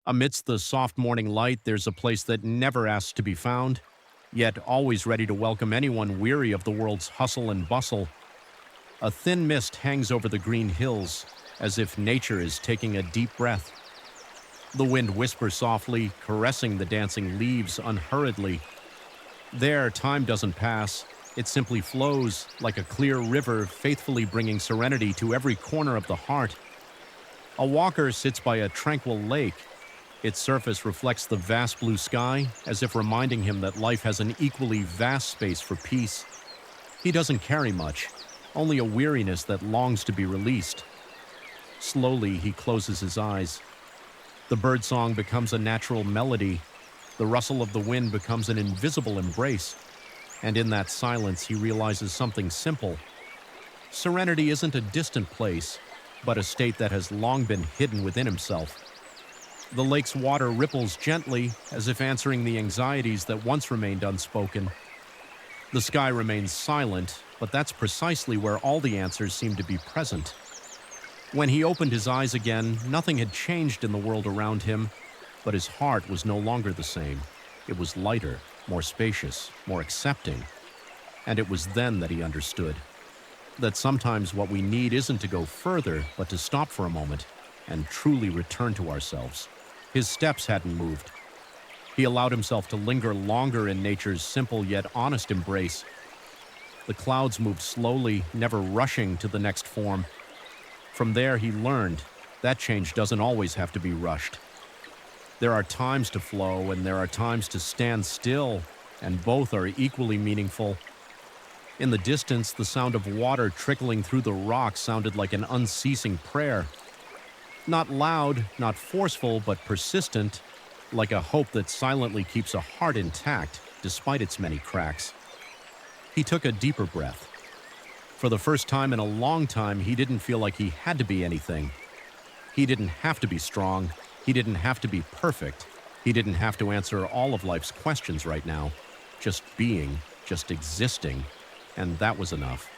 Amidst the soft morning light, there's a place that never asks to be found, yet always ready to welcome anyone weary of the world's hustle and bustle. A thin mist hangs over the green hills, as if nature is taking a deep breath. The wind whispers softly, caressing the dancing leaves unhurriedly. There, time doesn't pass. It simply flows like a clear river, faithfully bringing serenity to every corner of the heart. A walker sits by a tranquil lake. Its surface reflects the vast blue sky, as if reminding him that life has an equally vast space for peace. He doesn't carry much, only a weariness that longs to be released. Slowly, he closes his eyes. The birdsong becomes a natural melody. The rustle of the wind becomes an invisible embrace. And in that silence, he realizes something simple. Serenity isn't a distant place, but a state that has long been hidden within himself. The lake's water ripples gently, as if answering the anxieties that once remained unspoken. The sky remains silent, but that's precisely where all the answers seem to be present. When he opened his eyes again, nothing had changed in the world around him, but his heart was no longer the same. It was lighter, more spacious, more accepting. And it was then that he understood that sometimes what we need isn't to go further, but to stop for a moment and truly return to ourselves. His steps hadn't moved. He allowed himself to linger longer in nature's simple yet honest embrace. The clouds moved slowly, never rushing to the next form. From there, he learned that change doesn't always have to be rushed. There are times to flow, and there are times to stand still, and both are equally meaningful. In the distance, the sound of water trickling through the rocks sounded like an unceasing prayer. Not loud, not forceful, but persistent, like a hope that silently keeps a heart intact despite its many cracks. He took a deeper breath. For the first time in a long time, he didn't feel like he had to be anything. He didn't have to be strong. He didn't have to be perfect. He didn't have to answer all of life's questions right now. Just being, just existing, and that was enough.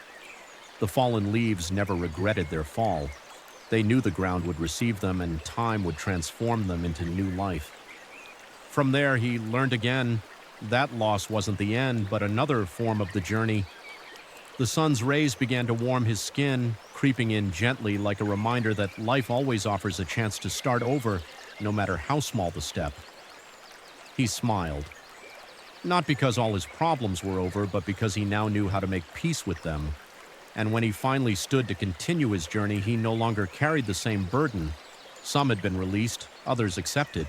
The fallen leaves never regretted their fall. They knew the ground would receive them and time would transform them into new life. From there, he learned again that loss wasn't the end, but another form of the journey. The sun's rays began to warm his skin, creeping in gently like a reminder that life always offers a chance to start over, no matter how small the step. He smiled. Not because all his problems were over, but because he now knew how to make peace with them. And when he finally stood to continue his journey, he no longer carried the same burden. Some had been released, others accepted.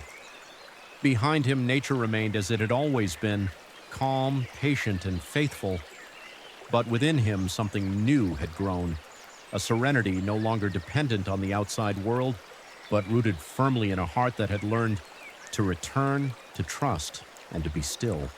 Behind him, nature remained as it had always been, calm, patient, and faithful. But within him, something new had grown, a serenity no longer dependent on the outside world, but rooted firmly in a heart that had learned to return, to trust, and to be still.